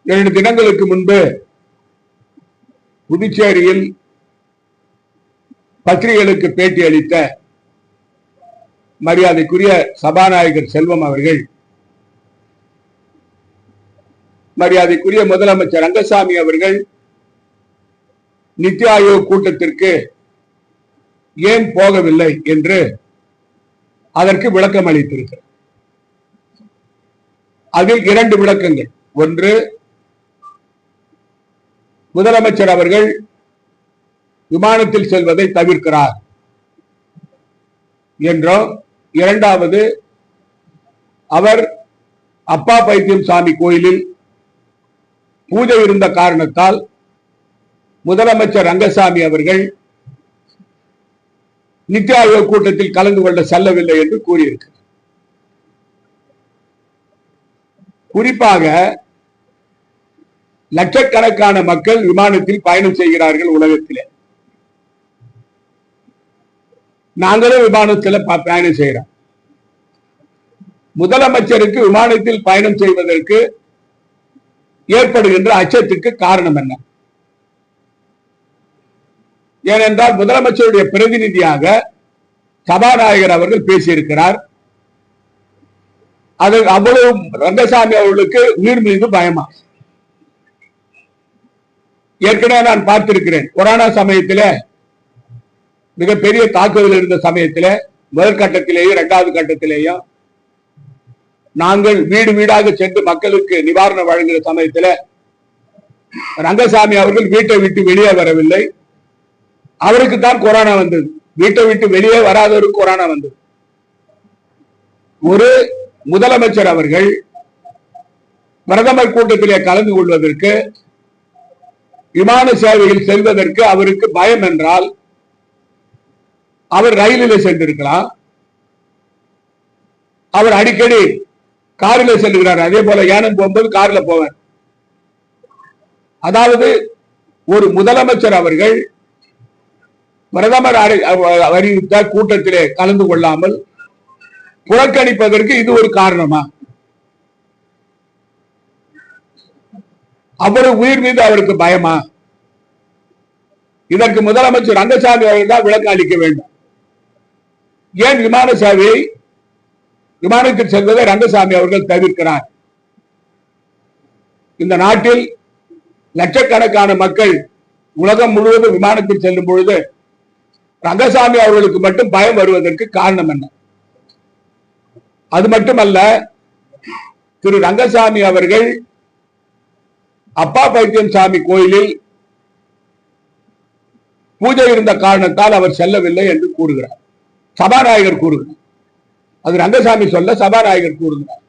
2 தினங்களுக்கு முன்பு புதுச்சேரியில் பத்திரிகைகளுக்கு பேட்டி அளித்த மரியாதைக்குரிய சபாநாயகர் செல்வம் அவர்கள் மரியாதைக்குரிய முதலமைச்சர் ரங்கசாமி அவர்கள் நித்தி ஆயோக் கூட்டத்திற்கு ஏன் போகவில்லை என்று அதற்கு விளக்கம் அளித்திருக்கிறார். அதில் 2 விளக்கங்கள். ஒன்று, முதலமைச்சர் அவர்கள் விமானத்தில் செல்வதை தவிர்க்கிறார் என்றும், இரண்டாவது, அவர் அப்பா பைத்தியம் சாமி கோயிலில் பூஜை இருந்த காரணத்தால் முதலமைச்சர் ரங்கசாமி அவர்கள் நித்தி ஆயோக் கூட்டத்தில் கலந்து கொள்ள செல்லவில்லை என்று கூறியிருக்கிறார். குறிப்பாக லட்சக்கணக்கான மக்கள் விமானத்தில் பயணம் செய்கிறார்கள் உலகத்திலே. நாங்களும் விமானத்தில் பயணம் செய்கிறோம். முதலமைச்சருக்கு விமானத்தில் பயணம் செய்வதற்கு ஏற்படுகின்ற அச்சத்துக்கு காரணம் என்ன? ஏனென்றால் முதலமைச்சருடைய பிரதிநிதியாக சபாநாயகர் அவர்கள் பேசியிருக்கிறார். அது அவ்வளவு ரங்கசாமி அவர்களுக்கு உயிர் மீது பயமா? ஏற்கனவே நான் பார்த்திருக்கிறேன். கொரோனா சமயத்தில் மிகப்பெரிய தாக்குதல் இருந்த சமயத்தில் முதல் கட்டத்திலேயும் 2வது கட்டத்திலேயும் நாங்கள் வீடு வீடாக சென்று மக்களுக்கு நிவாரணம் வழங்குகிற சமயத்தில் ரங்கசாமி அவர்கள் வீட்டை விட்டு வெளியே வரவில்லை. அவருக்கு தான் கொரோனா வந்தது. வீட்டை விட்டு வெளியே வராதவருக்கு கொரோனா வந்தது. ஒரு முதலமைச்சர் அவர்கள் பிரதமர் கூட்டத்திலே கலந்து கொள்வதற்கு விமான சேவையில் செல்வதற்கு அவருக்கு பயம் என்றால் அவர் ரயிலில் சென்றிருக்கலாம். அவர் அடிக்கடி காரில் செல்கிறார். அதே போல யானம் போகும்போது காரில் போவார். அதாவது ஒரு முதலமைச்சர் அவர்கள் பிரதமர் அறிவித்த கூட்டத்திலே கலந்து கொள்ளாமல் புறக்கணிப்பதற்கு இது ஒரு காரணமா? அவரு உயிர் மீது அவருக்கு பயமா? இதற்கு முதலமைச்சர் ரங்கசாமி அவர்கள் தான் விளக்கம் அளிக்க வேண்டும். ஏன் விமான சேவையை விமானத்தில் செல்வதை ரங்கசாமி அவர்கள் தவிர்க்கிறார்? இந்த நாட்டில் லட்சக்கணக்கான மக்கள் உலகம் முழுவதும் விமானத்தில் செல்லும் பொழுது ரங்கசாமி அவர்களுக்கு மட்டும் பயம் வருவதற்கு காரணம் என்ன? அது மட்டுமல்ல, திரு ரங்கசாமி அவர்கள் அப்பா பைத்தியம் சாமி கோயிலில் பூஜை இருந்த காரணத்தால் அவர் செல்லவில்லை என்று கூறுகிறார். சபாநாயகர் கூறுகிறார். அது ரங்கசாமி சொல்ல சபாநாயகர் கூறுகிறார்.